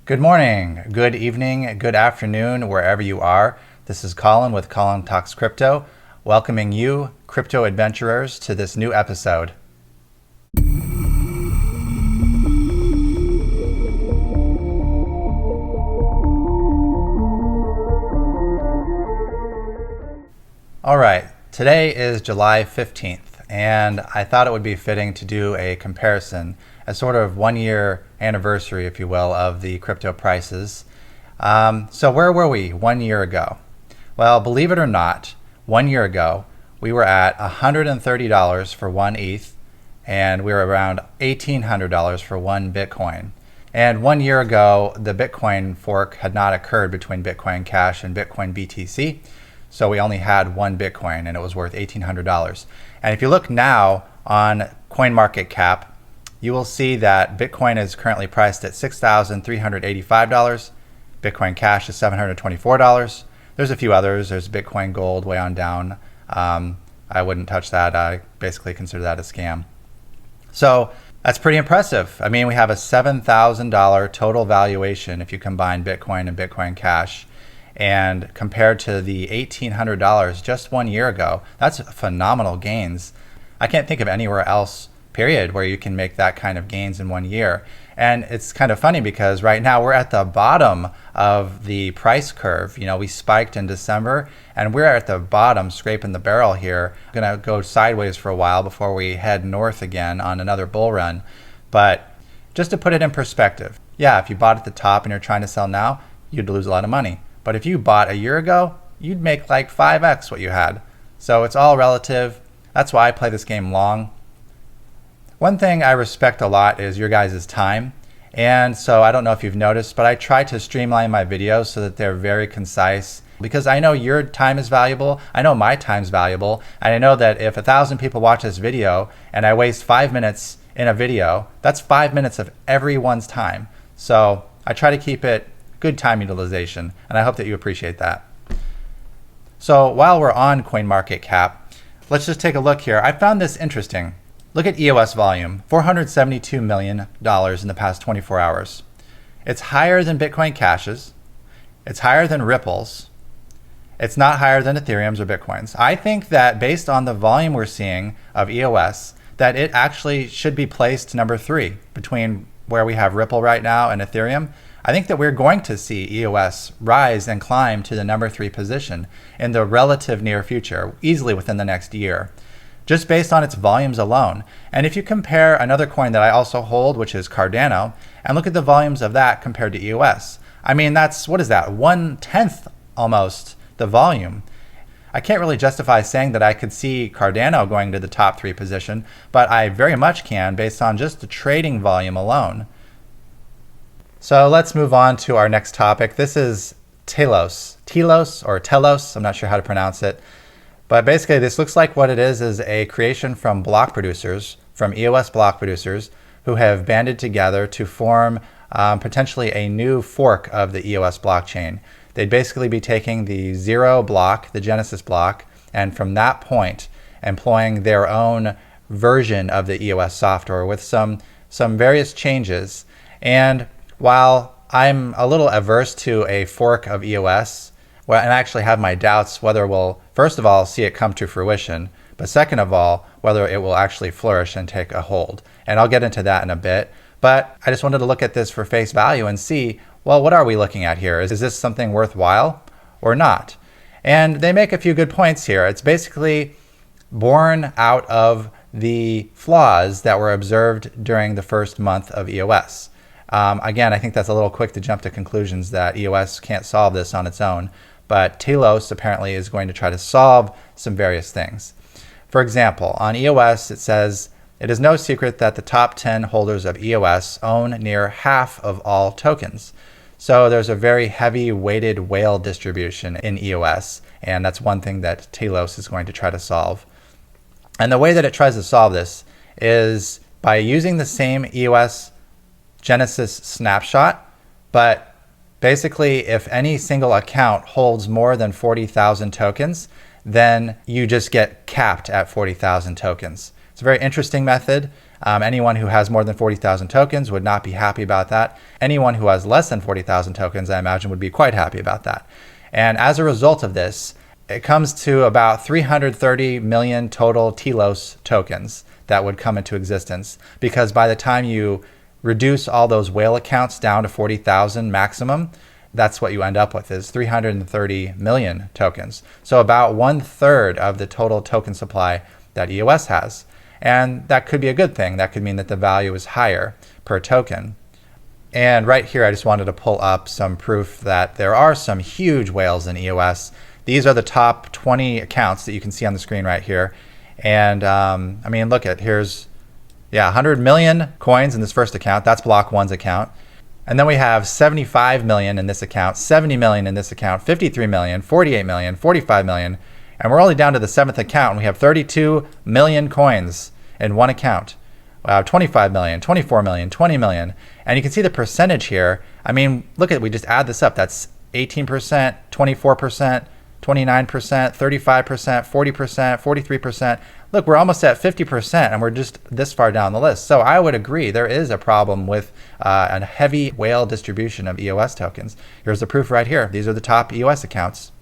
Good morning, good evening, good afternoon, wherever you are. This is Colin with Colin Talks Crypto, welcoming you, crypto adventurers, to this new episode. All right, today is July 15th, and I thought it would be fitting to do a comparison, a sort of 1 year anniversary, if you will, of the crypto prices. So where were we 1 year ago? Well, believe it or not, 1 year ago, we were at $130 for one ETH, and we were around $1,800 for one Bitcoin. And 1 year ago, the Bitcoin fork had not occurred between Bitcoin Cash and Bitcoin BTC. So we only had one Bitcoin and it was worth $1,800. And if you look now on CoinMarketCap, you will see that Bitcoin is currently priced at $6,385. Bitcoin Cash is $724. There's a few others. There's Bitcoin Gold way on down. I wouldn't touch that. I basically consider that a scam. So that's pretty impressive. I mean, we have a $7,000 total valuation if you combine Bitcoin and Bitcoin Cash. And compared to the $1,800 just 1 year ago, that's phenomenal gains. I can't think of anywhere else, period, where you can make that kind of gains in 1 year. And it's kind of funny because right now we're at the bottom of the price curve. You know, we spiked in December and we're at the bottom, scraping the barrel here. Gonna go sideways for a while before we head north again on another bull run. But just to put it in perspective, yeah, if you bought at the top and you're trying to sell now, you'd lose a lot of money. But if you bought a year ago, you'd make like 5x what you had. So it's all relative. That's why I play this game long. One thing I respect a lot is your guys' time. And so I don't know if you've noticed, but I try to streamline my videos so that they're very concise, because I know your time is valuable. I know my time's valuable. And I know that if 1,000 people watch this video and I waste 5 minutes in a video, that's 5 minutes of everyone's time. So I try to keep it good time utilization, and I hope that you appreciate that. So while we're on CoinMarketCap, let's just take a look here. I found this interesting. Look at EOS volume, $472 million in the past 24 hours. It's higher than Bitcoin Cash's. It's higher than Ripple's. It's not higher than Ethereum's or Bitcoin's. I think that based on the volume we're seeing of EOS, that it actually should be placed number 3 between where we have Ripple right now and Ethereum. I think that we're going to see EOS rise and climb to the number 3 position in the relative near future, easily within the next year, just based on its volumes alone. And if you compare another coin that I also hold, which is Cardano, and look at the volumes of that compared to EOS, I mean, that's, what is that, 1/10 almost the volume. I can't really justify saying that I could see Cardano going to the top 3 position, but I very much can based on just the trading volume alone. So let's move on to our next topic. This is Telos, or Telos, I'm not sure how to pronounce it. But basically this looks like what it is a creation from block producers, from EOS block producers, who have banded together to form potentially a new fork of the EOS blockchain. They'd basically be taking the 0 block, the Genesis block, and from that point employing their own version of the EOS software with some various changes. And while I'm a little averse to a fork of EOS, well, and I actually have my doubts whether we'll, first of all, see it come to fruition, but second of all, whether it will actually flourish and take a hold. And I'll get into that in a bit. But I just wanted to look at this for face value and see, well, what are we looking at here? Is this something worthwhile or not? And they make a few good points here. It's basically born out of the flaws that were observed during the first month of EOS. Again, I think that's a little quick to jump to conclusions that EOS can't solve this on its own, but Telos apparently is going to try to solve some various things. For example, on EOS it says, it is no secret that the top 10 holders of EOS own near half of all tokens. So there's a very heavy weighted whale distribution in EOS, and that's one thing that Telos is going to try to solve. And the way that it tries to solve this is by using the same EOS Genesis snapshot, but basically if any single account holds more than 40,000 tokens, then you just get capped at 40,000 tokens. It's a very interesting method. Anyone who has more than 40,000 tokens would not be happy about that. Anyone who has less than 40,000 tokens, I imagine, would be quite happy about that. And as a result of this, it comes to about 330 million total Telos tokens that would come into existence, because by the time you reduce all those whale accounts down to 40,000 maximum, that's what you end up with, is 330 million tokens. So about 1/3 of the total token supply that EOS has. And that could be a good thing. That could mean that the value is higher per token. And right here, I just wanted to pull up some proof that there are some huge whales in EOS. These are the top 20 accounts that you can see on the screen right here. And I mean, look at, here's 100 million coins in this first account. That's block.one's account. And then we have 75 million in this account, 70 million in this account, 53 million, 48 million, 45 million. And we're only down to the 7th account, and we have 32 million coins in one account. 25 million, 24 million, 20 million. And you can see the percentage here. I mean, look at, we just add this up. That's 18%, 24%, 29%, 35%, 40%, 43%. Look, we're almost at 50%, and we're just this far down the list. So I would agree there is a problem with a heavy whale distribution of EOS tokens. Here's the proof right here. These are the top EOS accounts.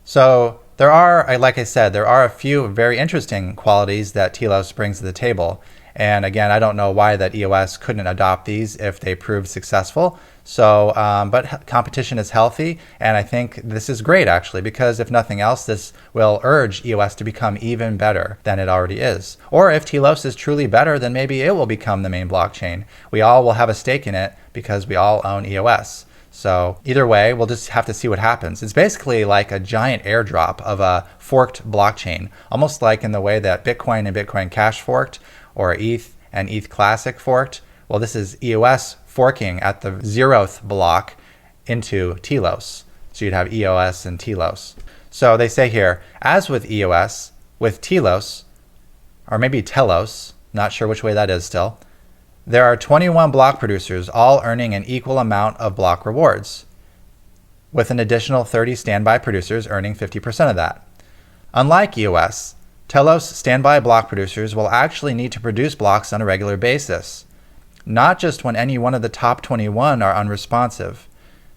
So there are, like I said, there are a few very interesting qualities that Telos brings to the table. And again, I don't know why that EOS couldn't adopt these if they proved successful. So, but competition is healthy, and I think this is great actually, because if nothing else, this will urge EOS to become even better than it already is. Or if Telos is truly better, then maybe it will become the main blockchain. We all will have a stake in it because we all own EOS. So either way, we'll just have to see what happens. It's basically like a giant airdrop of a forked blockchain, almost like in the way that Bitcoin and Bitcoin Cash forked, or ETH and ETH Classic forked. Well, this is EOS forking at the 0th block into Telos. So you'd have EOS and Telos. So they say here, as with EOS, with Telos, or maybe Telos, not sure which way that is still, there are 21 block producers all earning an equal amount of block rewards, with an additional 30 standby producers earning 50% of that. Unlike EOS, Telos standby block producers will actually need to produce blocks on a regular basis, not just when any one of the top 21 are unresponsive.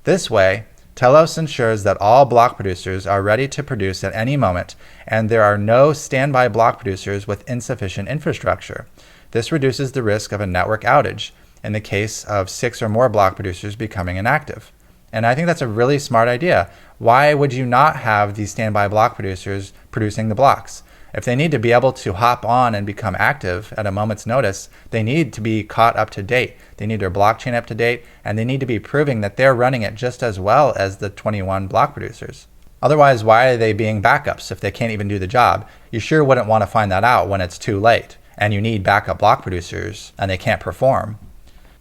This way, Telos ensures that all block producers are ready to produce at any moment, and there are no standby block producers with insufficient infrastructure. This reduces the risk of a network outage in the case of 6 or more block producers becoming inactive. And I think that's a really smart idea. Why would you not have these standby block producers producing the blocks? If they need to be able to hop on and become active at a moment's notice, they need to be caught up to date. They need their blockchain up to date, and they need to be proving that they're running it just as well as the 21 block producers. Otherwise, why are they being backups if they can't even do the job? You sure wouldn't want to find that out when it's too late and you need backup block producers and they can't perform.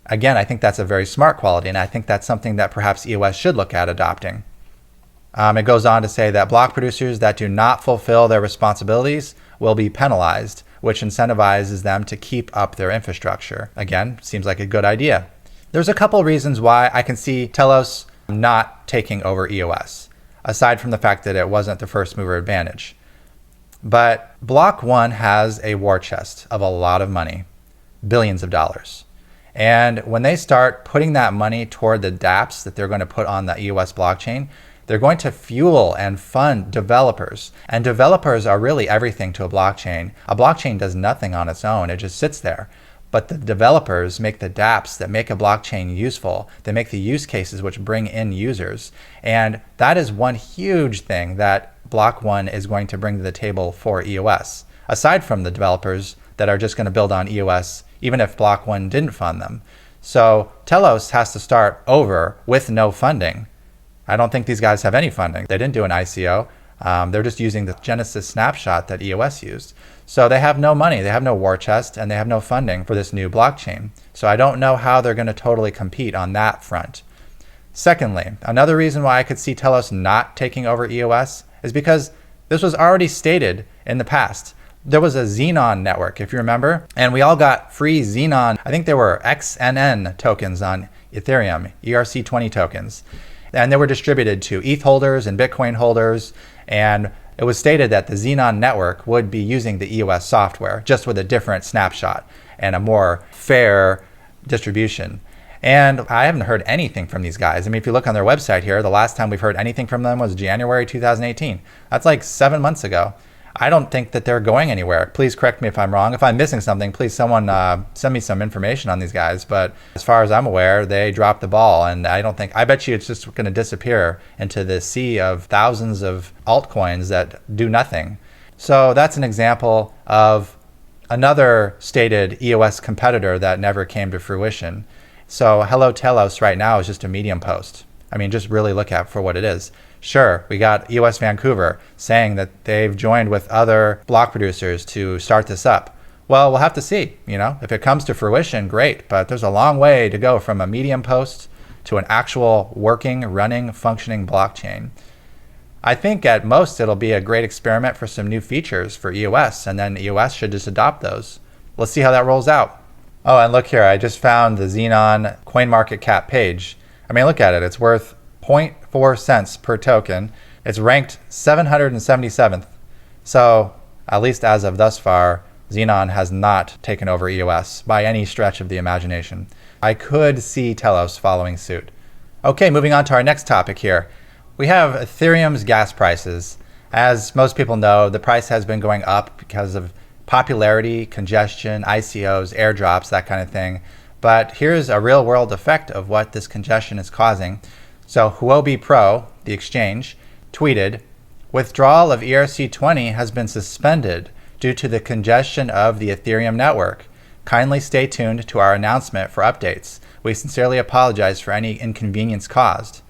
Again, I think that's a very smart quality, and I think that's something that perhaps EOS should look at adopting. It goes on to say that block producers that do not fulfill their responsibilities will be penalized, which incentivizes them to keep up their infrastructure. Again, seems like a good idea. There's a couple reasons why I can see Telos not taking over EOS, aside from the fact that it wasn't the first mover advantage. But block.one has a war chest of a lot of money, billions of dollars. And when they start putting that money toward the dApps that they're going to put on the EOS blockchain, they're going to fuel and fund developers. And developers are really everything to a blockchain. A blockchain does nothing on its own. It just sits there. But the developers make the dApps that make a blockchain useful. They make the use cases which bring in users. And that is one huge thing that block.one is going to bring to the table for EOS, aside from the developers that are just going to build on EOS, even if block.one didn't fund them. So Telos has to start over with no funding. I don't think these guys have any funding. They didn't do an ICO. They're just using the Genesis snapshot that EOS used. So they have no money, they have no war chest, and they have no funding for this new blockchain. So I don't know how they're going to totally compete on that front. Secondly, another reason why I could see Telos not taking over EOS is because this was already stated in the past. There was a Xenon network, if you remember, and we all got free Xenon. I think there were XNN tokens on Ethereum, ERC20 tokens. And they were distributed to ETH holders and Bitcoin holders. And it was stated that the Xenon network would be using the EOS software, just with a different snapshot and a more fair distribution. And I haven't heard anything from these guys. I mean, if you look on their website here, the last time we've heard anything from them was January 2018. That's like 7 months ago. I don't think that they're going anywhere. Please correct me if I'm wrong. If I'm missing something, please someone send me some information on these guys. But as far as I'm aware, they dropped the ball. And I bet you it's just going to disappear into the sea of thousands of altcoins that do nothing. So that's an example of another stated EOS competitor that never came to fruition. So Hello Telos right now is just a Medium post. I mean, just really look at for what it is. Sure, we got EOS Vancouver saying that they've joined with other block producers to start this up. Well, we'll have to see. If it comes to fruition, great. But there's a long way to go from a Medium post to an actual working, running, functioning blockchain. I think at most it'll be a great experiment for some new features for EOS, and then EOS should just adopt those. Let's see how that rolls out. Oh, and look here, I just found the Xenon CoinMarketCap page. I mean, look at it. It's worth 0.4 cents per token. It's ranked 777th. So, at least as of thus far, Xenon has not taken over EOS by any stretch of the imagination. I could see Telos following suit. Okay, moving on to our next topic here. We have Ethereum's gas prices. As most people know, the price has been going up because of popularity, congestion, ICOs, airdrops, that kind of thing. But here's a real world effect of what this congestion is causing. So Huobi Pro, the exchange, tweeted, "Withdrawal of ERC20 has been suspended due to the congestion of the Ethereum network. Kindly stay tuned to our announcement for updates. We sincerely apologize for any inconvenience caused."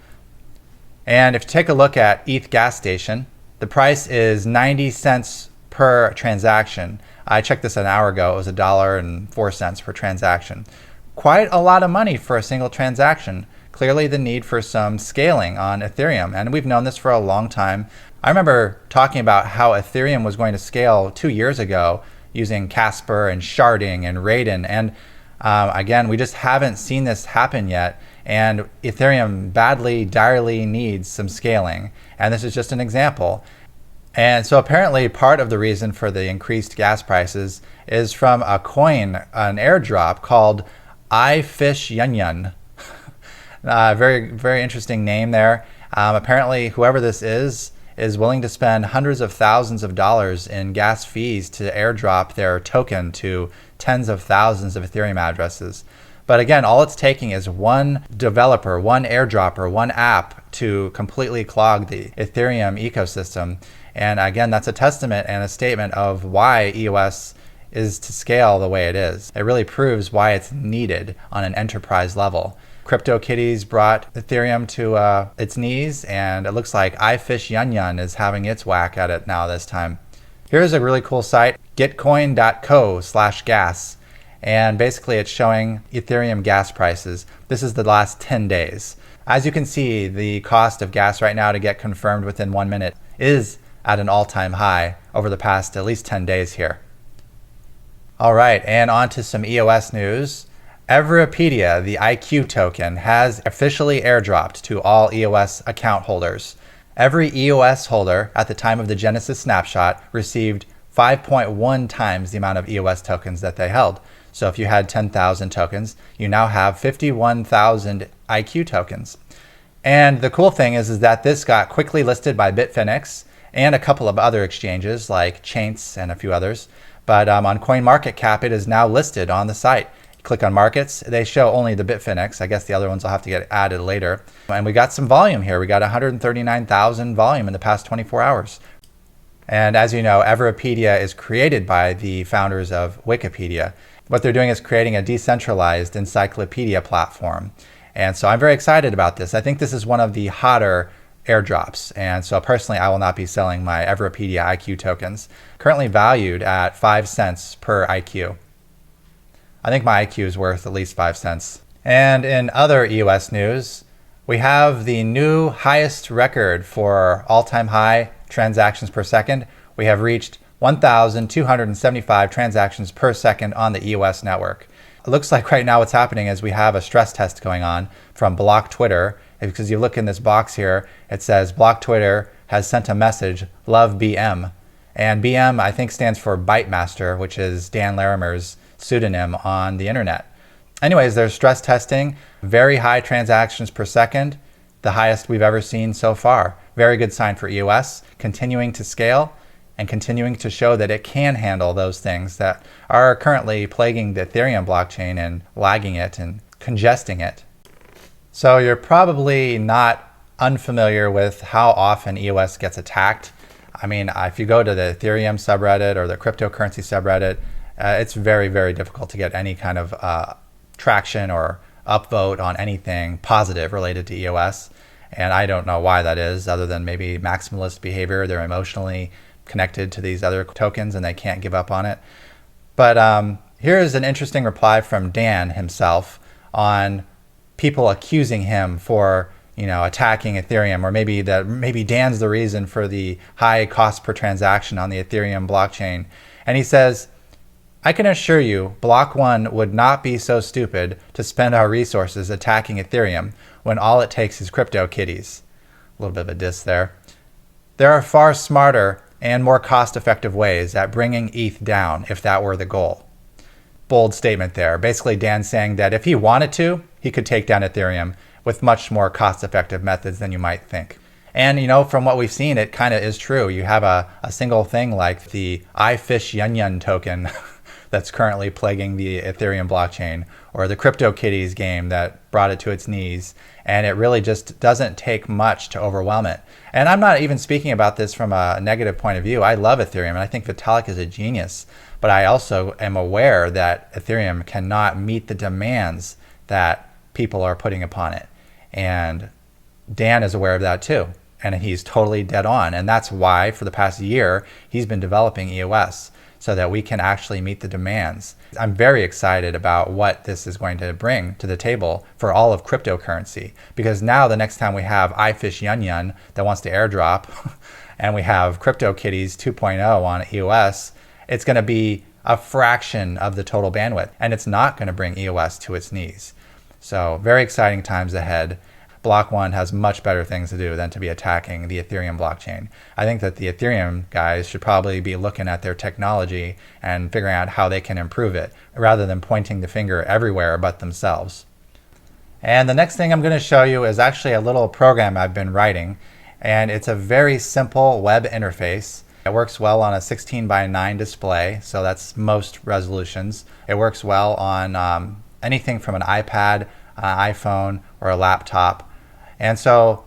And if you take a look at ETH gas station, the price is 90 cents per transaction. I checked this an hour ago. It was $1.04 per transaction. Quite a lot of money for a single transaction. Clearly the need for some scaling on Ethereum. And we've known this for a long time. I remember talking about how Ethereum was going to scale 2 years ago using Casper and sharding and Raiden. And again, we just haven't seen this happen yet. And Ethereum badly, direly needs some scaling. And this is just an example. And so apparently part of the reason for the increased gas prices is from a coin, an airdrop called iFishYunYun. Very, very interesting name there. Apparently whoever this is willing to spend hundreds of thousands of dollars in gas fees to airdrop their token to tens of thousands of Ethereum addresses. But again, all it's taking is one developer, one airdropper, one app to completely clog the Ethereum ecosystem. And again, that's a testament and a statement of why EOS is to scale the way it is. It really proves why it's needed on an enterprise level. CryptoKitties brought Ethereum to its knees, and it looks like iFishYunYun is having its whack at it now this time. Here's a really cool site, getcoin.co/gas. And basically it's showing Ethereum gas prices. This is the last 10 days. As you can see, the cost of gas right now to get confirmed within 1 minute is at an all-time high over the past at least 10 days here. All right, and on to some EOS news. Everipedia, the IQ token, has officially airdropped to all EOS account holders. Every EOS holder at the time of the Genesis snapshot received 5.1 times the amount of EOS tokens that they held. So if you had 10,000 tokens, you now have 51,000 IQ tokens. And the cool thing is that this got quickly listed by BitFinex and a couple of other exchanges like Chaince and a few others. But on CoinMarketCap, it is now listed on the site. You click on markets, they show only the BitFinex. I guess the other ones will have to get added later. And we got some volume here. We got 139,000 volume in the past 24 hours. And as you know, Everipedia is created by the founders of Wikipedia. What they're doing is creating a decentralized encyclopedia platform. And so I'm very excited about this. I think this is one of the hotter airdrops. And so personally, I will not be selling my Everipedia IQ tokens, currently valued at 5 cents per IQ. I think my IQ is worth at least 5 cents. And in other EOS news, we have the new highest record for all-time high transactions per second. We have reached 1,275 transactions per second on the EOS network. It looks like right now what's happening is we have a stress test going on from Block Twitter, because you look in this box here, it says Block Twitter has sent a message, love BM. And BM, I think, stands for Bytemaster, which is Dan Larimer's pseudonym on the internet. Anyways, there's stress testing, very high transactions per second, the highest we've ever seen so far. Very good sign for EOS, continuing to scale and continuing to show that it can handle those things that are currently plaguing the Ethereum blockchain and lagging it and congesting it. So you're probably not unfamiliar with how often EOS gets attacked. I mean, if you go to the Ethereum subreddit or the cryptocurrency subreddit, it's very, very difficult to get any kind of traction or upvote on anything positive related to EOS. And I don't know why that is, other than maybe maximalist behavior. They're emotionally connected to these other tokens and they can't give up on it. But here is an interesting reply from Dan himself on people accusing him for attacking Ethereum, or maybe Dan's the reason for the high cost per transaction on the Ethereum blockchain. And he says, I can assure you, block.one would not be so stupid to spend our resources attacking Ethereum when all it takes is crypto kitties. A little bit of a diss there. There are far smarter and more cost-effective ways at bringing ETH down if that were the goal. Bold statement there. Basically, Dan's saying that if he wanted to, he could take down Ethereum with much more cost-effective methods than you might think. And from what we've seen, it kind of is true. You have a single thing like the iFishYunYun token that's currently plaguing the Ethereum blockchain, or the CryptoKitties game that brought it to its knees, and it really just doesn't take much to overwhelm it. And I'm not even speaking about this from a negative point of view. I love Ethereum, and I think Vitalik is a genius, but I also am aware that Ethereum cannot meet the demands that people are putting upon it. And Dan is aware of that too, and he's totally dead on. And that's why for the past year, he's been developing EOS so that we can actually meet the demands. I'm very excited about what this is going to bring to the table for all of cryptocurrency, because now the next time we have iFishYunYun that wants to airdrop and we have CryptoKitties 2.0 on EOS, it's going to be a fraction of the total bandwidth, and it's not going to bring EOS to its knees. So very exciting times ahead. block.one has much better things to do than to be attacking the Ethereum blockchain. I think that the Ethereum guys should probably be looking at their technology and figuring out how they can improve it, rather than pointing the finger everywhere but themselves. And the next thing I'm going to show you is actually a little program I've been writing, and it's a very simple web interface. It works well on a 16:9 display, so that's most resolutions. It works well on anything from an iPad, iPhone, or a laptop. And so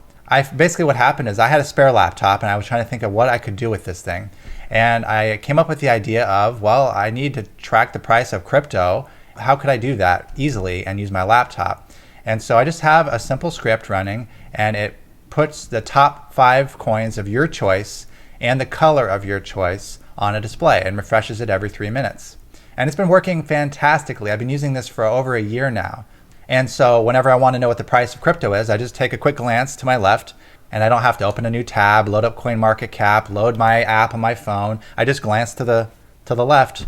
basically what happened is I had a spare laptop and I was trying to think of what I could do with this thing. And I came up with the idea of, well, I need to track the price of crypto. How could I do that easily and use my laptop? And so I just have a simple script running, and it puts the top 5 coins of your choice and the color of your choice on a display and refreshes it every 3 minutes. And it's been working fantastically. I've been using this for over a year now. And so whenever I want to know what the price of crypto is, I just take a quick glance to my left, and I don't have to open a new tab, load up CoinMarketCap, load my app on my phone. I just glance to the left,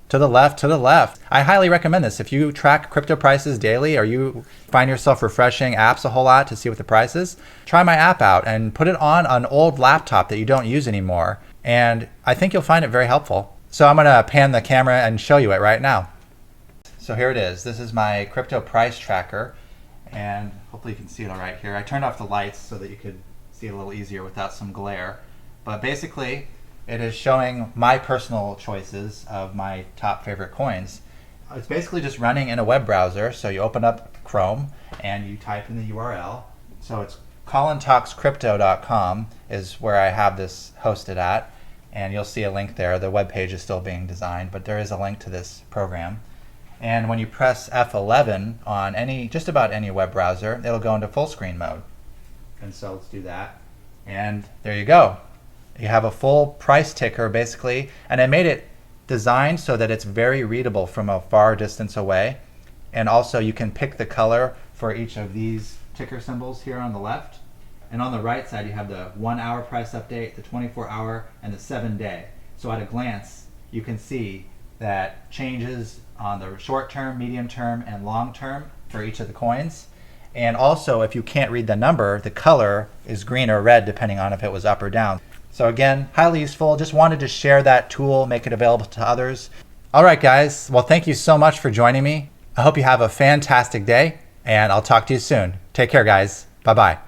to the left, to the left. I highly recommend this. If you track crypto prices daily, or you find yourself refreshing apps a whole lot to see what the price is, try my app out and put it on an old laptop that you don't use anymore. And I think you'll find it very helpful. So I'm going to pan the camera and show you it right now. So here it is. This is my crypto price tracker, and hopefully you can see it all right here. I turned off the lights so that you could see it a little easier without some glare. But basically, it is showing my personal choices of my top favorite coins. It's basically just running in a web browser. So you open up Chrome and you type in the URL. So it's colintalkscrypto.com is where I have this hosted at, and you'll see a link there. The web page is still being designed, but there is a link to this program. And when you press F11 on just about any web browser, it'll go into full screen mode. And so let's do that. And there you go. You have a full price ticker basically, and I made it designed so that it's very readable from a far distance away. And also you can pick the color for each of these ticker symbols here on the left. And on the right side you have the 1 hour price update, the 24 hour, and the 7-day. So at a glance you can see that changes on the short term, medium term, and long term for each of the coins. And also, if you can't read the number, the color is green or red depending on if it was up or down. So again, highly useful. Just wanted to share that tool, make it available to others. All right, guys. Well, thank you so much for joining me. I hope you have a fantastic day, and I'll talk to you soon. Take care, guys. Bye-bye.